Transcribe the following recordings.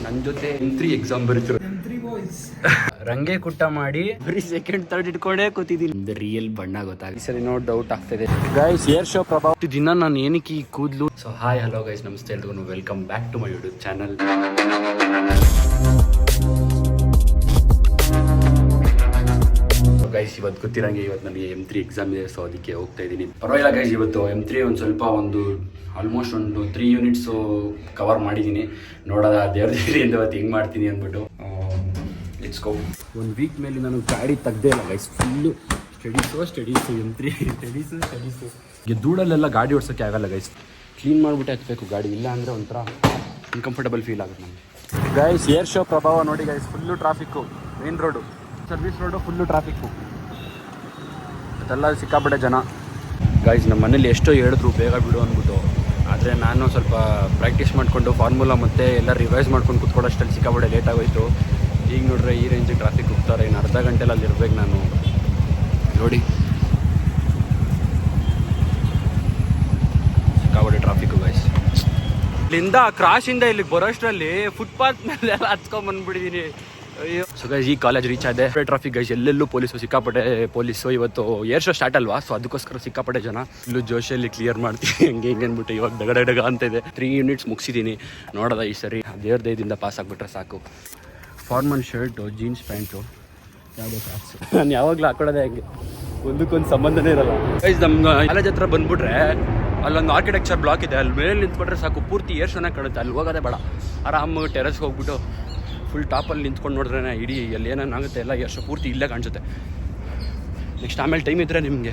ನನ್ನ ಜೊತೆ M3 exam ಬರೀತಿರೋ range ಕುಟ್ಟ ಮಾಡಿ ಬರೀ ಸೆಕೆಂಡ್ ಥರ್ಡ್ ಇಟ್ಕೊಂಡೇ ಕೂತಿದ್ದೀನಿ. ರಿಯಲ್ ಬಣ್ಣ ಗೊತ್ತಾಗ ಸರಿ ನೋ ಡೌಟ್ ಆಗ್ತಿದೆ ಗೈಸ್. ಏರ್ ಶೋ ಪ್ರಭಾವ ದಿನ ನಾನು ಏನಕ್ಕೆ ಈ ಕೂದಲು. ಸೊ ಹಾಯ್ ಹಲೋ ಗೈಸ್, ನಮಸ್ತೆ ಎಲ್ರಿಗೂ, welcome back to my YouTube channel. Guys ಇವತ್ತು ಗೊತ್ತಿರಂಗೆ ಇವತ್ತು ನನಗೆ M3 ಎಕ್ಸಾಮ್ ಇದೆ, ಸೊ ಅದಕ್ಕೆ ಹೋಗ್ತಾ ಇದ್ದೀನಿ. ಪರವಾಗಿಲ್ಲ ಗೈಸ್, ಇವತ್ತು M3 ಒಂದು ಆಲ್ಮೋಸ್ಟ್ ಒಂದು 3 ಯೂನಿಟ್ಸು ಕವರ್ ಮಾಡಿದ್ದೀನಿ. ನೋಡೋದ ದೇವ್ರದೇವ್ರಿ ಅಂತ ಇವತ್ತು ಹೆಂಗೆ ಮಾಡ್ತೀನಿ ಅಂದ್ಬಿಟ್ಟು ಲೆಟ್ಸ್ ಗೋ. ಒಂದು ವೀಕ್ ಮೇಲೆ ನಾನು ಗಾಡಿ ತೆಗ್ದೇ ಇಲ್ಲ guys, full studies M3 studies. ಈಗ ಧೂಳಲ್ಲೆಲ್ಲ ಗಾಡಿ ಓಡಿಸೋಕ್ಕೆ ಆಗಲ್ಲ ಗೈಸ್, ಕ್ಲೀನ್ ಮಾಡಿಬಿಟ್ಟೆ ಹತ್ಬೇಕು ಗಾಡಿ, ಇಲ್ಲ ಅಂದರೆ ಒಂಥರ ಅನ್ಕಂಫರ್ಟಬಲ್ ಫೀಲ್ ಆಗುತ್ತೆ ನಮಗೆ ಗೈಸ್. ಏರ್ ಶೋ ಪ್ರಭಾವ ನೋಡಿ guys, full traffic, main road, service road full traffic, ಅದೆಲ್ಲ ಸಿಕ್ಕಾಪಟ್ಟೆ ಜನ ಗೈಸ್. ನಮ್ಮ ಮನೇಲಿ ಎಷ್ಟೋ ಹೇಳಿದ್ರು ಬೇಗ ಬಿಡು ಅಂದ್ಬಿಟ್ಟು, ಆದರೆ ನಾನು ಸ್ವಲ್ಪ ಪ್ರಾಕ್ಟೀಸ್ ಮಾಡಿಕೊಂಡು ಫಾರ್ಮುಲಾ ಮತ್ತು ಎಲ್ಲ ರಿವೈಸ್ ಮಾಡ್ಕೊಂಡು ಕೂತ್ಕೊಳ್ಳೋಷ್ಟಲ್ಲಿ ಸಿಕ್ಕಾಪಟ್ಟೆ ಲೇಟ್ ಆಗೋಯ್ತು. ಈಗ ನೋಡ್ರೆ ಈ ರೇಂಜಿಗೆ ಟ್ರಾಫಿಕ್ ಹೋಗ್ತಾರೆ, ಇನ್ನು ಅರ್ಧ ಗಂಟೆಲಿ ಅಲ್ಲಿ ಇರ್ಬೇಕು ನಾನು. ನೋಡಿ ಸಿಕ್ಕಾಪಟ್ಟೆ ಟ್ರಾಫಿಕ್ಕು ಗೈಸ್. ಇಲ್ಲಿಂದ ಕ್ರಾಶಿಂದ ಇಲ್ಲಿಗೆ ಬರೋಷ್ಟರಲ್ಲಿ ಫುಟ್ಪಾತ್ ಮೇಲೆ ಎಲ್ಲ ಹತ್ಕೊಂಡ್ಬಂದ್ಬಿಟ್ಟಿದ್ದೀನಿ. ಅಯ್ಯೋ. ಸೊ ಗೈಸ್ ಈ ಕಾಲೇಜ್ ರೀಚ್ ಆದೆ. ಟ್ರಾಫಿಕ್ ಗೈಸ್, ಎಲ್ಲೆಲ್ಲೂ ಪೊಲೀಸು, ಸಿಕ್ಕಾಪಟ್ಟೆ ಪೊಲೀಸು. ಇವತ್ತು ಏರ್ ಶೋ ಸ್ಟಾರ್ಟ್ ಅಲ್ವಾ, ಸೊ ಅದಕ್ಕೋಸ್ಕರ ಸಿಕ್ಕಾಪಟ್ಟೆ ಜನ. ಇಲ್ಲೂ ಜೋಶಿಯಲ್ಲಿ ಕ್ಲಿಯರ್ ಮಾಡ್ತೀನಿ ಹೆಂಗೆ ಅಂದ್ಬಿಟ್ಟು ಇವಾಗ ಡಗ ಅಂತ ಇದೆ. 3 ಯೂನಿಟ್ಸ್ ಮುಗಿಸಿದ್ದೀನಿ. ನೋಡೋದ ಈ ಸರಿ ದೇವ್ರ ದಯದಿಂದ ಪಾಸ್ ಆಗಿಬಿಟ್ರೆ ಸಾಕು. ಫಾರ್ಮಲ್ ಶರ್ಟು, ಜೀನ್ಸ್ ಪ್ಯಾಂಟು, ಯಾವುದೋ ಸಾಕ್ಸು. ನಾನು ಯಾವಾಗಲೂ ಹಾಕೊಳ್ಳೋದೇ ಹಂಗೆ, ಒಂದಕ್ಕೊಂದು ಸಂಬಂಧನೇ ಇರಲ್ಲ ಗೈಸ್. ನಮ್ಮ ಕಾಲೇಜ್ ಹತ್ರ ಬಂದ್ಬಿಟ್ರೆ ಅಲ್ಲೊಂದು ಆರ್ಕಿಟೆಕ್ಚರ್ ಬ್ಲಾಕ್ ಇದೆ, ಅಲ್ಲಿ ಮೇಲೆ ನಿಂತ್ಬಿಟ್ರೆ ಸಾಕು, ಪೂರ್ತಿ ಏರ್ ಶೋನಾಗ ಕಾಣುತ್ತೆ. ಅಲ್ಲಿ ಹೋಗೋದೇ ಬೇಡ, ಆರಾಮಾಗಿ ಟೆರೆಸ್ಗೆ ಹೋಗ್ಬಿಟ್ಟು ಫುಲ್ ಟಾಪಲ್ಲಿ ನಿಂತ್ಕೊಂಡು ನೋಡಿದ್ರೆ ಇಡೀ ಅಲ್ಲಿ ಏನೇನಾಗುತ್ತೆ ಎಲ್ಲ ಏರ್ ಶೋ ಪೂರ್ತಿ ಇಲ್ಲೇ ಕಾಣಿಸುತ್ತೆ. ನೆಕ್ಸ್ಟ್ ಆಮೇಲೆ ಟೈಮ್ ಇದ್ದರೆ ನಿಮಗೆ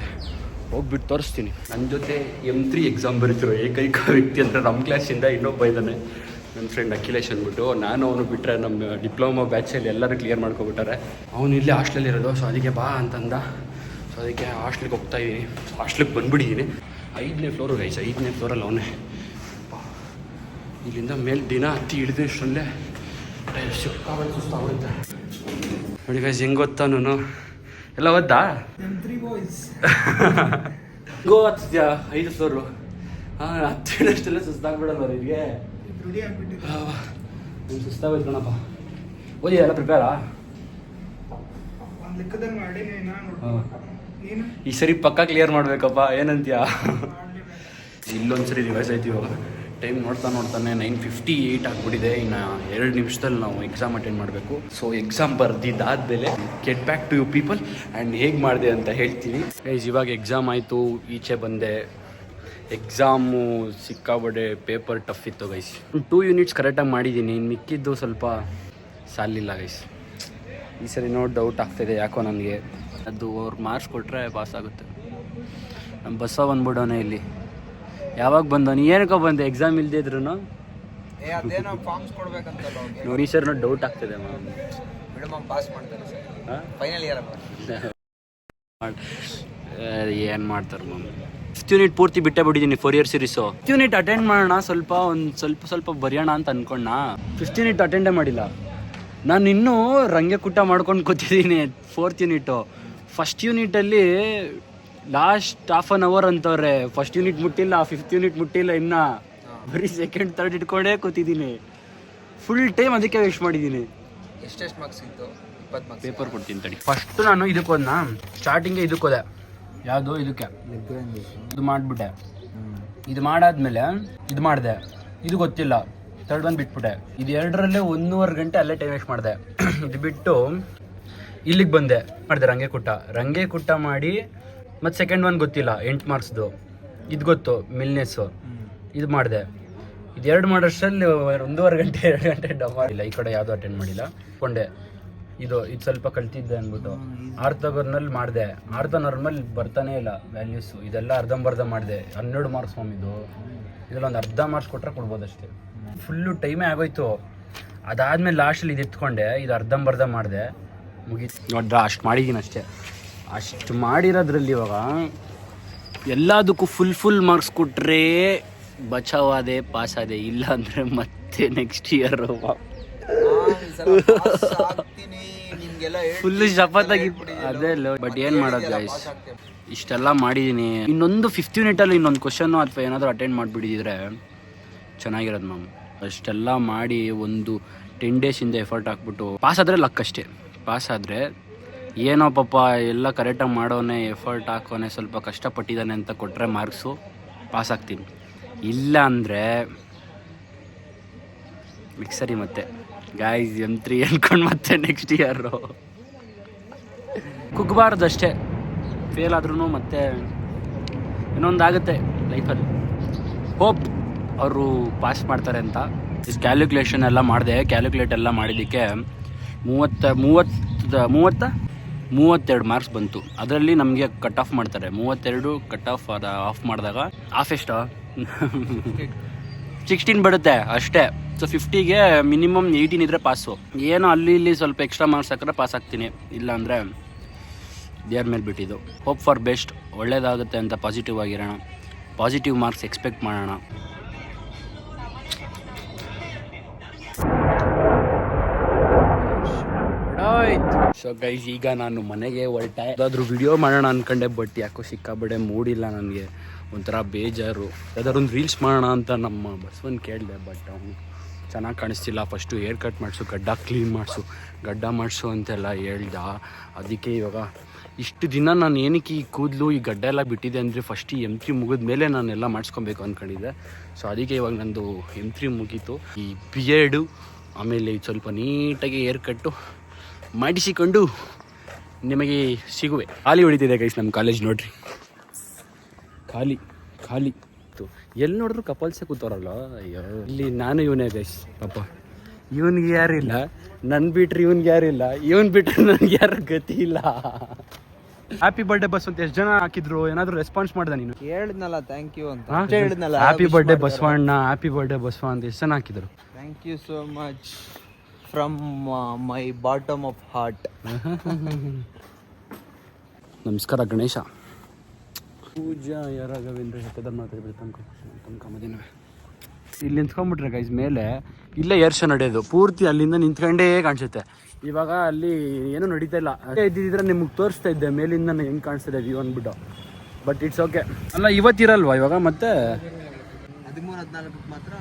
ಹೋಗ್ಬಿಟ್ಟು ತೋರಿಸ್ತೀನಿ. ನನ್ನ ಜೊತೆ M3 ಎಕ್ಸಾಮ್ ಬರೀತಿರೋ ಏಕೈಕ ವ್ಯಕ್ತಿ ಅಂದರೆ ನಮ್ಮ ಕ್ಲಾಸಿಂದ ಇನ್ನೊಬ್ಬ ಇದ್ದಾನೆ, ನನ್ನ ಫ್ರೆಂಡ್ ಅಖಿಲೇಶ್ ಅಂದ್ಬಿಟ್ಟು. ನಾನು ಅವನು ಬಿಟ್ಟರೆ ನಮ್ಮ ಡಿಪ್ಲೊಮಾ ಬ್ಯಾಚಲ್ಲಿ ಎಲ್ಲರೂ ಕ್ಲಿಯರ್ ಮಾಡ್ಕೊಬಿಟ್ಟಾರೆ. ಅವನು ಇಲ್ಲೇ ಹಾಸ್ಟೆಲ್ ಇರೋದು, ಸೊ ಅದಕ್ಕೆ ಬಾ ಅಂತಂದ. ಸೊ ಅದಕ್ಕೆ ಹಾಸ್ಟ್ಲಿಗೆ ಹೋಗ್ತಾ ಇದ್ದೀನಿ. ಹಾಸ್ಟ್ಲಿಗೆ ಬಂದುಬಿಟ್ಟಿದ್ದೀನಿ. 5ನೇ ಫ್ಲೋರು ಗೈಸ್, 5ನೇ ಫ್ಲೋರಲ್ಲಿ ಅವನೇ. ಇಲ್ಲಿಂದ ಮೇಲೆ ದಿನ ಹತ್ತಿ ಹಿಡಿದಷ್ಟರಲ್ಲೇ ಸಿಕ್ಕಾಬಟ್ಟು ಸುಸ್ತಾಗುತ್ತೆ ನೋಡಿ ಗೈಸ್. ಹೆಂಗೆ ಗೊತ್ತಾ, ನಾನು ಎಲ್ಲ ಓದ್ದಾ ಗೋ ಹತ್ತಿದ್ಯಾ 5 ಫ್ಲೋರು. ಹಾಂ, ಹತ್ತಿಡಷ್ಟೆಲ್ಲ ಸುಸ್ತಾಗ್ಬಿಡಲ್ಲ ಅವರಿಗೆ. ನೀವು ಸುಸ್ತಾಗೋಯ್ತು ಕಣಪ್ಪ. ಓದಿ ಎಲ್ಲ ಪ್ರಿಪೇರಾ? ಈ ಸರಿ ಪಕ್ಕ ಕ್ಲಿಯರ್ ಮಾಡಬೇಕಪ್ಪ, ಏನಂತೀಯ? ಇಲ್ಲೊಂದ್ಸರಿ ರಿವೈಸ್ ಆಯ್ತು. ಇವಾಗ ಟೈಮ್ ನೋಡ್ತಾನೆ 9:58 ಆಗಿಬಿಟ್ಟಿದೆ. ಇನ್ನು 2 ನಿಮಿಷದಲ್ಲಿ ನಾವು ಎಕ್ಸಾಮ್ ಅಟೆಂಡ್ ಮಾಡಬೇಕು. ಸೊ ಎಕ್ಸಾಮ್ ಬರ್ದಿದ್ದಾದಮೇಲೆ get back to you people and ಹೇಗೆ ಮಾಡಿದೆ ಅಂತ ಹೇಳ್ತೀನಿ ಗೈಸ್. ಇವಾಗ ಎಕ್ಸಾಮ್ ಆಯಿತು, ಈಚೆ ಬಂದೆ. ಎಕ್ಸಾಮು ಸಿಕ್ಕಾಬಡೆ ಪೇಪರ್ ಟಫ್ ಇತ್ತು ಗೈಸ್. 2 ಯೂನಿಟ್ಸ್ ಕರೆಕ್ಟಾಗಿ ಮಾಡಿದ್ದೀನಿ, ಇನ್ನು ಮಿಕ್ಕಿದ್ದು ಸ್ವಲ್ಪ ಸಾಲಿಲ್ಲ ಗೈಸ್. ಈ ಸರಿ ನೋ ಡೌಟ್ ಆಗ್ತಾಯಿದೆ ಯಾಕೋ ನನಗೆ. ಅದು ಅವ್ರು ಮಾರ್ಕ್ಸ್ ಕೊಟ್ಟರೆ ಪಾಸ್ ಆಗುತ್ತೆ. ನಮ್ಮ ಬಸ್ಸ ಬಂದ್ಬಿಡೋಣ ಇಲ್ಲಿ. ಯಾವಾಗ ಬಂದವನು, ಏನಕ್ಕೋ ಬಂದೆ ಎಕ್ಸಾಮ್ ಇಲ್ಲದೆ ಇದ್ರು ನೋಡಿ ಸರ್. ನೋಡಿ ಡೌಟ್ ಆಗ್ತಿದೆ ಏನು ಮಾಡ್ತಾರೆ ಮ್ಯಾಮ್. 5th ಯೂನಿಟ್ ಪೂರ್ತಿ ಬಿಟ್ಟೇ ಬಿಟ್ಟಿದ್ದೀನಿ. 4 year series 5th unit attend ಮಾಡೋಣ, ಸ್ವಲ್ಪ ಬರೆಯೋಣ ಅಂತ ಅನ್ಕೊಂಡ. 5th ಯೂನಿಟ್ ಅಟೆಂಡೇ ಮಾಡಿಲ್ಲ ನಾನು. ಇನ್ನೂ ರಂಗೆ ಕುಟ್ಟ ಮಾಡ್ಕೊಂಡು ಕೂತಿದ್ದೀನಿ 4th ಯೂನಿಟು. 1st ಯೂನಿಟಲ್ಲಿ ಲಾಸ್ಟ್ ½ an hour ಅಂತವ್ರೆ. 1st ಯೂನಿಟ್ ಮುಟ್ಟಿಲ್ಲ, 5th ಯೂನಿಟ್ ಮುಟ್ಟಿಲ್ಲ, ಇನ್ನು ಬರೀ ಸೆಕೆಂಡ್ ಥರ್ಡ್ ಇಟ್ಕೊಂಡೇ ಕೂತಿದ್ದೀನಿ. ಫುಲ್ ಟೈಮ್ ಅದಕ್ಕೆ ವೇಸ್ಟ್ ಮಾಡಿದ್ದೀನಿ. ಎಷ್ಟೆಷ್ಟು ಮಾರ್ಕ್ಸ್ ಇತ್ತು? 20 ಮಾರ್ಕ್ಸ್ ಪೇಪರ್ ಕೊಡ್ತೀನಿ ತಡಿ. ಫಸ್ಟು ನಾನು ಇದಕ್ಕೆ ಹೋದ, ಸ್ಟಾರ್ಟಿಂಗೆ ಇದಕ್ಕೆ ಹೋದೆ. ಯಾವುದು ಇದಕ್ಕೆ ಇದು ಮಾಡಿಬಿಟ್ಟೆ. ಇದು ಮಾಡಾದ್ಮೇಲೆ ಇದು ಮಾಡಿದೆ, ಇದು ಗೊತ್ತಿಲ್ಲ, ಥರ್ಡ್ ಒಂದು ಬಿಟ್ಬಿಟ್ಟೆ. ಇದು 2ರಲ್ಲೇ 1.5 ಗಂಟೆ ಅಲ್ಲೇ ಟೈಮ್ ವೇಸ್ಟ್ ಮಾಡಿದೆ. ಇದು ಬಿಟ್ಟು ಇಲ್ಲಿಗೆ ಬಂದೆ, ಮಾಡಿದೆ ರಂಗೆ ಕುಟ್ಟ ಮಾಡಿ. ಮತ್ತು ಸೆಕೆಂಡ್ ಒಂದು ಗೊತ್ತಿಲ್ಲ, 8 ಮಾರ್ಕ್ಸ್ದು. ಇದು ಗೊತ್ತು, ಮಿಲ್ನೆಸ್ಸು. ಇದು ಮಾಡಿದೆ. ಇದು 2 ಮಾಡೋಷ್ಟರಲ್ಲಿ 1.5 ಗಂಟೆ 2 ಗಂಟೆ ಮಾಡಿಲ್ಲ. ಈ ಕಡೆ ಯಾವುದೂ ಅಟೆಂಡ್ ಮಾಡಿಲ್ಲ. ಕೊಂಡೆ ಇದು ಸ್ವಲ್ಪ ಕಲ್ತಿದ್ದೆ ಅಂದ್ಬಿಟ್ಟು ಆರ್ಥೋಗರ್ನಲ್ಲಿ ಮಾಡಿದೆ. ಆರ್ಥೋನರ್ಮಲ್ ಬರ್ತಾನೆ ಇಲ್ಲ ವ್ಯಾಲ್ಯೂಸು. ಇದೆಲ್ಲ ಅರ್ಧಂಬರ್ಧ ಮಾಡಿದೆ. 12 ಮಾರ್ಕ್ಸ್ ಇದು. ಇದರಲ್ಲೊಂದು ಅರ್ಧ ಮಾರ್ಕ್ಸ್ ಕೊಟ್ಟರೆ ಕೊಡ್ಬೋದಷ್ಟೇ. ಫುಲ್ಲು ಟೈಮೇ ಆಗೋಯ್ತು. ಅದಾದಮೇಲೆ ಲಾಸ್ಟಲ್ಲಿ ಇದು ಎತ್ಕೊಂಡೆ, ಇದು ಅರ್ಧಂಬರ್ಧ ಮಾಡಿದೆ, ಮುಗೀತು. ನೋಡ್ರ ಅಷ್ಟು ಮಾಡಿದ್ದೀನಿ ಅಷ್ಟೇ. ಅಷ್ಟು ಮಾಡಿರೋದ್ರಲ್ಲಿ ಇವಾಗ ಎಲ್ಲದಕ್ಕೂ ಫುಲ್ ಮಾರ್ಕ್ಸ್ ಕೊಟ್ಟರೆ ಬಚಾವಾದೆ, ಪಾಸ್ ಆದೆ. ಇಲ್ಲ ಅಂದರೆ ಮತ್ತೆ ನೆಕ್ಸ್ಟ್ ಇಯರ್ ಫುಲ್ಲು ಶಪತ್ತಾಗಿ ಅದೇ. ಬಟ್ ಏನು ಮಾಡೋದು ಗೈಸ್, ಇಷ್ಟೆಲ್ಲ ಮಾಡಿದ್ದೀನಿ. ಇನ್ನೊಂದು 5th ಯೂನಿಟಲ್ಲಿ ಇನ್ನೊಂದು ಕ್ವಶನ್ನು ಅಥವಾ ಏನಾದರೂ ಅಟೆಂಡ್ ಮಾಡಿಬಿಟ್ಟಿದ್ರೆ ಚೆನ್ನಾಗಿರೋದು ಮ್ಯಾಮ್. ಅಷ್ಟೆಲ್ಲ ಮಾಡಿ ಒಂದು 10 ಡೇಸಿಂದ ಎಫರ್ಟ್ ಹಾಕ್ಬಿಟ್ಟು ಪಾಸ್ ಆದರೆ ಲಕ್ ಅಷ್ಟೇ. ಪಾಸ್ ಆದರೆ ಏನೋ ಪಾಪ ಎಲ್ಲ ಕರೆಕ್ಟಾಗಿ ಮಾಡೋನೆ, ಎಫರ್ಟ್ ಹಾಕೋನೆ, ಸ್ವಲ್ಪ ಕಷ್ಟಪಟ್ಟಿದ್ದಾನೆ ಅಂತ ಕೊಟ್ಟರೆ ಮಾರ್ಕ್ಸು ಪಾಸ್ ಆಗ್ತೀನಿ. ಇಲ್ಲ ಅಂದರೆ ಮಿಕ್ಸರಿ ಮತ್ತೆ ಗಾಯ್ಸ್ M3 ಅಂದ್ಕೊಂಡು ಮತ್ತೆ ನೆಕ್ಸ್ಟ್ ಇಯರು ಕುಗ್ಬಾರ್ದು ಅಷ್ಟೇ. ಫೇಲ್ ಆದ್ರೂ ಮತ್ತೆ ಇನ್ನೊಂದಾಗುತ್ತೆ ಲೈಫಲ್ಲಿ. ಹೋಪ್ ಅವರು ಪಾಸ್ ಮಾಡ್ತಾರೆ ಅಂತ ಕ್ಯಾಲ್ಕುಲೇಷನ್ ಎಲ್ಲ ಮಾಡಿದೆ. ಕ್ಯಾಲ್ಕುಲೇಟ್ ಎಲ್ಲ ಮಾಡಿದ್ದಕ್ಕೆ 32 ಮಾರ್ಕ್ಸ್ ಬಂತು. ಅದರಲ್ಲಿ ನಮಗೆ ಕಟ್ ಆಫ್ ಮಾಡ್ತಾರೆ. 32 ಕಟ್ ಆಫ್ ಆಫ್ ಮಾಡಿದಾಗ ಆಫ್ ಎಷ್ಟು 16 ಬಿಡುತ್ತೆ ಅಷ್ಟೇ. ಸೊ 50ಗೆ ಮಿನಿಮಮ್ 18 ಇದ್ದರೆ ಪಾಸು. ಏನೋ ಅಲ್ಲಿ ಇಲ್ಲಿ ಸ್ವಲ್ಪ ಎಕ್ಸ್ಟ್ರಾ ಮಾರ್ಕ್ಸ್ ಹಾಕಿದ್ರೆ ಪಾಸ್ ಆಗ್ತೀನಿ, ಇಲ್ಲ ಅಂದರೆ ದೇವ್ರ ಮೇಲೆ ಬಿಟ್ಟಿದ್ದು. ಹೋಪ್ ಫಾರ್ ಬೆಸ್ಟ್, ಒಳ್ಳೇದಾಗುತ್ತೆ ಅಂತ ಪಾಸಿಟಿವ್ ಆಗಿರೋಣ, ಪಾಸಿಟಿವ್ ಮಾರ್ಕ್ಸ್ ಎಕ್ಸ್ಪೆಕ್ಟ್ ಮಾಡೋಣ. ಸೊ ಗೈಸ್, ಈಗ ನಾನು ಮನೆಗೆ ಹೊರಟೆ. ಯಾವುದಾದ್ರೂ ವಿಡಿಯೋ ಮಾಡೋಣ ಅಂದ್ಕೊಂಡೆ, ಬಟ್ ಯಾಕೋ ಸಿಕ್ಕಾಬಡೆ ಮೂಡಿಲ್ಲ ನನಗೆ. ಒಂಥರ ಬೇಜಾರು. ಯಾವ್ದಾದ್ರು ಒಂದು ರೀಲ್ಸ್ ಮಾಡೋಣ ಅಂತ ನಮ್ಮ ಬಸವನ್ ಕೇಳಿದೆ, ಬಟ್ ಅವನು ಚೆನ್ನಾಗಿ ಕಾಣಿಸ್ತಿಲ್ಲ. ಫಸ್ಟು ಹೇರ್ ಕಟ್ ಮಾಡಿಸು, ಗಡ್ಡ ಕ್ಲೀನ್ ಮಾಡಿಸು, ಗಡ್ಡ ಮಾಡಿಸು ಅಂತೆಲ್ಲ ಹೇಳ್ದ. ಅದಕ್ಕೆ ಇವಾಗ ಇಷ್ಟು ದಿನ ನಾನು ಏನಕ್ಕೆ ಈ ಕೂದಲು ಈ ಗಡ್ಡ ಎಲ್ಲ ಬಿಟ್ಟಿದೆ ಅಂದರೆ ಫಸ್ಟ್ ಈ M3 ಮುಗಿದ ಮೇಲೆ ನಾನೆಲ್ಲ ಮಾಡಿಸ್ಕೊಬೇಕು ಅಂದ್ಕೊಂಡಿದ್ದೆ. ಸೊ ಅದಕ್ಕೆ ಇವಾಗ ನಂದು M3 ಮುಗೀತು. ಈ ಬಿಯರ್ಡು ಆಮೇಲೆ ಸ್ವಲ್ಪ ನೀಟಾಗಿ ಹೇರ್ ಕಟ್ಟು ಮಾಡಿಸಿಕೊಂಡು ನಿಮಗೆ ಸಿಗುವೆ. ಖಾಲಿ ಹೊಡಿತಿದೆ ಗೈಸ್ ನಮ್ಮ ಕಾಲೇಜ್ ನೋಡ್ರಿ, ಖಾಲಿ ಖಾಲಿ. ಎಲ್ಲಿ ನೋಡಿದ್ರು ಕಪಲ್ಸೇ ಕೂತವ್ರಲ್ಲ. ಅಯ್ಯೋ, ಇಲ್ಲಿ ನಾನು ಇವನೇ ಗೈಸ್ ಪಾಪ. ಇವನಿಗೆ ಯಾರಿಲ್ಲ, ನನ್ನ ಬಿಟ್ರೆ ಇವನ್ಗೆ ಯಾರಿಲ್ಲ, ಇವನ್ ಬಿಟ್ರೆ ನನಗೆ ಯಾರು ಗತಿ ಇಲ್ಲ. ಹ್ಯಾಪಿ ಬರ್ಡೇ ಬಸ್ ಅಂತ ಎಷ್ಟು ಜನ ಹಾಕಿದ್ರು? ಏನಾದ್ರು ರೆಸ್ಪಾನ್ಸ್ ಮಾಡ್ದೆ ನೀನು? ಹೇಳಿದ್ನಲ್ಲ ಥ್ಯಾಂಕ್ ಯು ಅಂತ. Happy birthday Basavanna, happy birthday Basava ಅಂತ ಎಷ್ಟು ಜನ ಹಾಕಿದ್ರು? Thank you so much from my bottom of heart. ನಮಸ್ಕಾರ ಗಣೇಶ. ಪೂಜಾ ರಾಘವೇಂದ್ರ ತಮ್ಕಮದಿನವೇ. ಇಲ್ಲಿ ನಿಂತ್ಕೊಂಡ್ಬಿಟ್ರೆ ಗೈಸ್ ಮೇಲೆ ಇಲ್ಲೇ ಏರ್ಷ ನಡೆಯೋದು ಪೂರ್ತಿ, ಅಲ್ಲಿಂದ ನಿಂತ್ಕೊಂಡೇ ಕಾಣಿಸುತ್ತೆ. ಇವಾಗ ಅಲ್ಲಿ ಏನೂ ನಡೀತಾ ಇಲ್ಲ. ಇದ್ದಿದ್ರೆ ನಿಮಗೆ ತೋರಿಸ್ತಾ ಇದ್ದೆ ಮೇಲಿಂದ ಹೆಂಗೆ ಕಾಣಿಸ್ತಿದೆ ವ್ಯೂ ಅಂದ್ಬಿಟ್ಟು. But it's okay. ಅಲ್ಲ ಇವತ್ತಿರಲ್ವಾ ಇವಾಗ? ಮತ್ತೆ 13-14 ಮಾತ್ರ.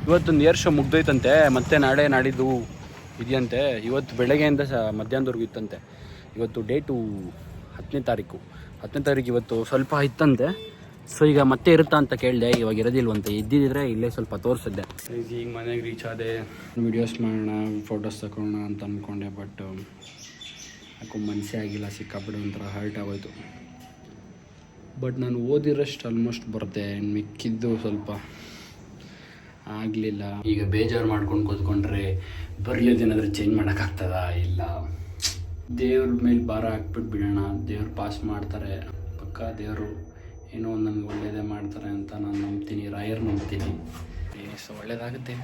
ಇವತ್ತೊಂದು ಏರ್ ಶೋ ಮುಗ್ದೋಯ್ತಂತೆ, ಮತ್ತೆ ನಾಳೆ ನಾಡಿದ್ದು ಇದೆಯಂತೆ. ಇವತ್ತು ಬೆಳಗ್ಗೆಯಿಂದ ಮಧ್ಯಾಹ್ನದವರೆಗೂ ಇತ್ತಂತೆ. ಇವತ್ತು ಡೇಟು 10ನೇ ತಾರೀಕು. ಇವತ್ತು ಸ್ವಲ್ಪ ಇತ್ತಂತೆ. ಸೊ ಈಗ ಮತ್ತೆ ಇರುತ್ತಾ ಅಂತ ಕೇಳಿದೆ. ಇವಾಗ ಇರೋದಿಲ್ವಂತೆ. ಇದ್ದಿದ್ರೆ ಇಲ್ಲೇ ಸ್ವಲ್ಪ ತೋರಿಸಿದ್ದೆ. ಈಗ ಮನೆಗೆ ರೀಚ್ ಆದೆ. ವೀಡಿಯೋಸ್ ಮಾಡೋಣ, ಫೋಟೋಸ್ ತಗೊಳ್ಳೋಣ ಅಂತ ಅಂದ್ಕೊಂಡೆ, ಬಟ್ ಯಾಕೋ ಮನಸ್ಸೇ ಆಗಿಲ್ಲ. ಸಿಕ್ಕಾಬಿಟ್ಟು ಒಂಥರ ಹರ್ಟ್ ಆಗೋಯ್ತು. ಬಟ್ ನಾನು ಓದಿರೋಷ್ಟು ಆಲ್ಮೋಸ್ಟ್ ಬರುತ್ತೆ, ಮಿಕ್ಕಿದ್ದು ಸ್ವಲ್ಪ ಆಗಲಿಲ್ಲ. ಈಗ ಬೇಜಾರು ಮಾಡ್ಕೊಂಡು ಕೂತ್ಕೊಂಡ್ರೆ ಬರಲಿದ್ದೇನಾದರೂ ಚೇಂಜ್ ಮಾಡೋಕ್ಕಾಗ್ತದ? ಇಲ್ಲ, ದೇವ್ರ ಮೇಲೆ ಭಾರ ಹಾಕ್ಬಿಟ್ಟು ಬಿಡೋಣ. ದೇವ್ರು ಪಾಸ್ ಮಾಡ್ತಾರೆ ಪಕ್ಕ. ದೇವರು ಏನೋ ಒಂದು ನನಗೆ ಒಳ್ಳೇದೇ ಮಾಡ್ತಾರೆ ಅಂತ ನಾನು ನಂಬ್ತೀನಿ, ರಾಯರ್ ನಂಬ್ತೀನಿ. ಸೊ ಒಳ್ಳೇದಾಗುತ್ತೆ.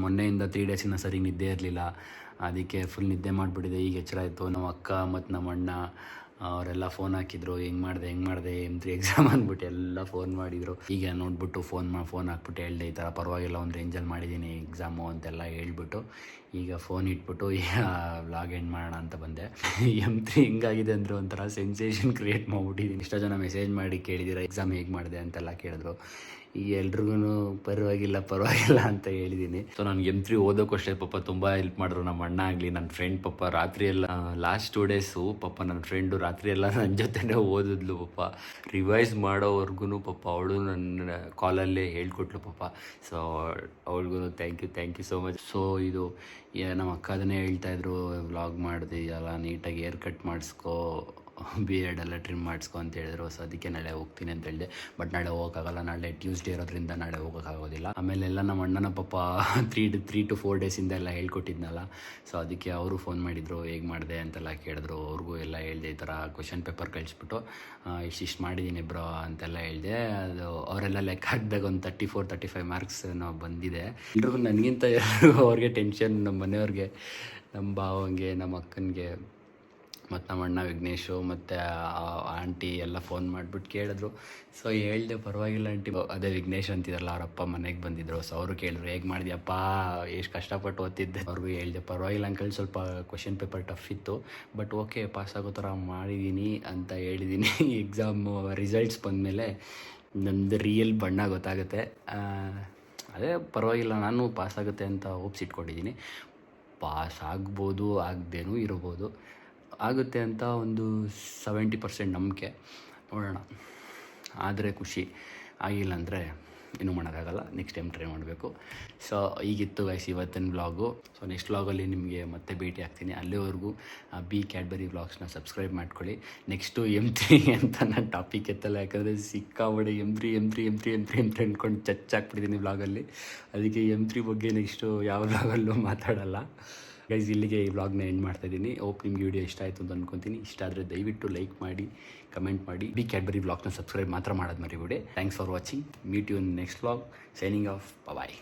ಮೊನ್ನೆಯಿಂದ 3 ಡೇಸಿಂದ ಸರಿ ನಿದ್ದೆ ಇರಲಿಲ್ಲ. ಅದಕ್ಕೆ ಫುಲ್ ನಿದ್ದೆ ಮಾಡಿಬಿಟ್ಟಿದೆ. ಈಗ ಎಚ್ಚರ ಆಯಿತು. ನಮ್ಮ ಅಕ್ಕ ಮತ್ತು ನಮ್ಮ ಅಣ್ಣ ಅವರೆಲ್ಲ ಫೋನ್ ಹಾಕಿದ್ರು, ಹೆಂಗೆ ಮಾಡಿದೆ M3 ಎಕ್ಸಾಮ್ ಅಂದ್ಬಿಟ್ಟು ಎಲ್ಲ ಫೋನ್ ಮಾಡಿದರು. ಈಗ ನೋಡ್ಬಿಟ್ಟು ಫೋನ್ ಹಾಕ್ಬಿಟ್ಟು ಹೇಳಿದೆ, ಈ ಥರ ಪರವಾಗಿಲ್ಲ, ಒಂದು ರೇಂಜಲ್ಲಿ ಮಾಡಿದ್ದೀನಿ ಎಕ್ಸಾಮು ಅಂತೆಲ್ಲ ಹೇಳ್ಬಿಟ್ಟು ಈಗ ಫೋನ್ ಇಟ್ಬಿಟ್ಟು ವ್ಲಾಗ್ ಎಂಡ್ ಮಾಡೋಣ ಅಂತ ಬಂದೆ. M3 ಹೆಂಗಾಗಿದೆ ಅಂದರೆ ಒಂಥರ ಸೆನ್ಸೇಷನ್ ಕ್ರಿಯೇಟ್ ಮಾಡಿಬಿಟ್ಟಿದ್ದೀನಿ. ಎಷ್ಟೋ ಜನ ಮೆಸೇಜ್ ಮಾಡಿ ಕೇಳಿದ್ದೀರ ಎಕ್ಸಾಮ್ ಹೇಗೆ ಮಾಡಿದೆ ಅಂತೆಲ್ಲ ಕೇಳಿದ್ರು. ಈಗ ಎಲ್ರಿಗೂ ಪರವಾಗಿಲ್ಲ ಅಂತ ಹೇಳಿದ್ದೀನಿ. ಸೊ ನನಗೆ M3 ಓದೋಕ್ಕೂ ಅಷ್ಟೇ ಪಾಪ ತುಂಬ ಹೆಲ್ಪ್ ಮಾಡಿದ್ರು. ನಮ್ಮ ಅಣ್ಣ ಆಗಲಿ, ನನ್ನ ಫ್ರೆಂಡ್ ಪಾಪ ರಾತ್ರಿ ಎಲ್ಲ ಲಾಸ್ಟ್ 2 ಡೇಸು ಪಾಪ ನನ್ನ ಫ್ರೆಂಡು ರಾತ್ರಿ ಎಲ್ಲ ನನ್ನ ಜೊತೆನೇ ಓದಿದ್ಲು ಪಾಪ. ರಿವೈಸ್ ಮಾಡೋವರೆಗೂ ಪಾಪ ಅವಳು ನನ್ನ ಕಾಲಲ್ಲೇ ಹೇಳ್ಕೊಟ್ಲು ಪಾಪ. ಸೊ ಅವಳಿಗೂ thank you so much. So ಇದು ನಮ್ಮ ಅಕ್ಕ ಅದನ್ನೇ ಹೇಳ್ತಾಯಿದ್ರು, ವ್ಲಾಗ್ ಮಾಡಿದೆಯಲ್ಲ, ನೀಟಾಗಿ ಹೇರ್ ಕಟ್ ಮಾಡಿಸ್ಕೋ, ಬಿಯರ್ಡ್ ಎಲ್ಲ ಟ್ರಿಮ್ ಮಾಡಿಸ್ಕೊ ಅಂತ ಹೇಳಿದ್ರು. ಸೊ ಅದಕ್ಕೆ ನಾಳೆ ಹೋಗ್ತೀನಿ ಅಂತ ಹೇಳಿದೆ. ಬಟ್ ನಾಳೆ ಹೋಗೋಕ್ಕಾಗಲ್ಲ, ನಾಳೆ ಟ್ಯೂಸ್ಡೇ ಇರೋದ್ರಿಂದ ನಾಳೆ ಹೋಗೋಕ್ಕಾಗೋದಿಲ್ಲ. ಆಮೇಲೆ ಎಲ್ಲ ನಮ್ಮ ಅಣ್ಣನ ಪಾಪ 3 to 4 ಡೇಸಿಂದ ಎಲ್ಲ ಹೇಳ್ಕೊಟ್ಟಿದ್ನಲ್ಲ. ಸೊ ಅದಕ್ಕೆ ಅವರು ಫೋನ್ ಮಾಡಿದರು, ಹೇಗೆ ಮಾಡಿದೆ ಅಂತೆಲ್ಲ ಕೇಳಿದ್ರು. ಅವ್ರಿಗೂ ಎಲ್ಲ ಹೇಳಿದೆ, ಈ ಥರ ಕ್ವೆಶನ್ ಪೇಪರ್ ಕಳಿಸ್ಬಿಟ್ಟು ಇಷ್ಟಿಷ್ಟು ಮಾಡಿದ್ದೀನಿ ಬ್ರೋ ಅಂತೆಲ್ಲ ಹೇಳಿದೆ. ಅದು ಅವರೆಲ್ಲ ಲೆಕ್ಕ ಹಾಕಿದಾಗ ಒಂದು 34-35 ಮಾರ್ಕ್ಸ್ ನಾವು ಬಂದಿದೆ. ಎಲ್ರಿಗೂ ನನಗಿಂತ ಅವ್ರಿಗೆ ಟೆನ್ಷನ್, ನಮ್ಮ ಮನೆಯವ್ರಿಗೆ, ನಮ್ಮ ಭಾವಂಗೆ, ನಮ್ಮ ಅಕ್ಕನಿಗೆ, ಮತ್ತು ನಮ್ಮ ಅಣ್ಣ ವಿಘ್ನೇಶು ಮತ್ತು ಆಂಟಿ ಎಲ್ಲ ಫೋನ್ ಮಾಡಿಬಿಟ್ಟು ಕೇಳಿದ್ರು. ಸೊ ಹೇಳಿದೆ, ಪರವಾಗಿಲ್ಲ ಆಂಟಿ. ಅದೇ ವಿಘ್ನೇಶ್ ಅಂತಿದ್ರಲ್ಲ, ಅವರಪ್ಪ ಮನೆಗೆ ಬಂದಿದ್ರು. ಸೊ ಅವರು ಕೇಳಿದ್ರು, ಹೇಗೆ ಮಾಡಿದ್ಯಪ್ಪ, ಎಷ್ಟು ಕಷ್ಟಪಟ್ಟು ಓದ್ತಿದ್ದೆ. ಅವ್ರಿಗೂ ಹೇಳಿದೆ, ಪರವಾಗಿಲ್ಲ ಅಂಕಲ್, ಸ್ವಲ್ಪ ಕ್ವೆಶನ್ ಪೇಪರ್ ಟಫ್ ಇತ್ತು, ಬಟ್ ಓಕೆ ಪಾಸ್ ಆಗೋ ಥರ ಮಾಡಿದ್ದೀನಿ ಅಂತ ಹೇಳಿದ್ದೀನಿ. ಎಕ್ಸಾಮು ರಿಸಲ್ಟ್ಸ್ ಬಂದಮೇಲೆ ನಂದು ರಿಯಲ್ ಬಣ್ಣ ಗೊತ್ತಾಗುತ್ತೆ. ಅದೇ ಪರವಾಗಿಲ್ಲ, ನಾನು ಪಾಸ್ ಆಗುತ್ತೆ ಅಂತ ಹೋಪ್ಸ್ ಇಟ್ಕೊಂಡಿದ್ದೀನಿ. ಪಾಸ್ ಆಗ್ಬೋದು, ಆಗದೇನೂ ಇರ್ಬೋದು. ಆಗುತ್ತೆ ಅಂತ ಒಂದು 70% ನಂಬಿಕೆ. ನೋಡೋಣ, ಆದರೆ ಖುಷಿ, ಆಗಿಲ್ಲ ಅಂದರೆ ಇನ್ನೂ ಮಾಡೋಕ್ಕಾಗಲ್ಲ. ನೆಕ್ಸ್ಟ್ ಟೈಮ್ ಟ್ರೈ ಮಾಡಬೇಕು. ಸೊ ಈಗಿತ್ತು ಗೈಸ್ ಇವತ್ತಿನ ವ್ಲಾಗು. ಸೊ ನೆಕ್ಸ್ಟ್ ವ್ಲಾಗಲ್ಲಿ ನಿಮಗೆ ಮತ್ತೆ ಭೇಟಿ ಆಗ್ತೀನಿ. ಅಲ್ಲಿವರೆಗೂ ಬಿ ಕ್ಯಾಡ್ಬರಿ ವ್ಲಾಗ್ಸ್ನ ಸಬ್ಸ್ಕ್ರೈಬ್ ಮಾಡ್ಕೊಳ್ಳಿ. ನೆಕ್ಸ್ಟು M3 ಅಂತ ನಾನು ಟಾಪಿಕ್ ಎತ್ತಲ್ಲ, ಯಾಕಂದರೆ ಸಿಕ್ಕಾಬಡೆ M3 ಅಂದ್ಕೊಂಡು ಚಚ್ಚಾಕ್ಬಿಟ್ಟಿದ್ದೀನಿ ವ್ಲಾಗಲ್ಲಿ. ಅದಕ್ಕೆ M3 ಬಗ್ಗೆ ನೆಕ್ಸ್ಟು ಯಾವ ವ್ಲಾಗಲ್ಲೂ ಮಾತಾಡಲ್ಲ. ಗೈಸ್ ಇಲ್ಲಿಗೆ ಈ ವ್ಲಾಗ್ನ ಎಂಡ್ ಮಾಡ್ತಾಯಿದ್ದೀನಿ. ಹೋಪ್ ನಿಮ್ಗೆ ವಿಡಿಯೋ ಇಷ್ಟ ಆಯಿತು ಅಂತ ಅಂದ್ಕೊತೀನಿ. ಇಷ್ಟ ಆದರೆ ದಯವಿಟ್ಟು ಲೈಕ್ ಮಾಡಿ, ಕಮೆಂಟ್ ಮಾಡಿ. ಬಿ ಕ್ಯಾಡ್ಬರಿ ವ್ಲಾಗ್ನ ಸಬ್ಸ್ಕ್ರೈಬ್ ಮಾತ್ರ ಮಾಡೋದು ಮರಿಬೇಡಿ. Thanks for watching. Meet you in next vlog. Signing off. Bye.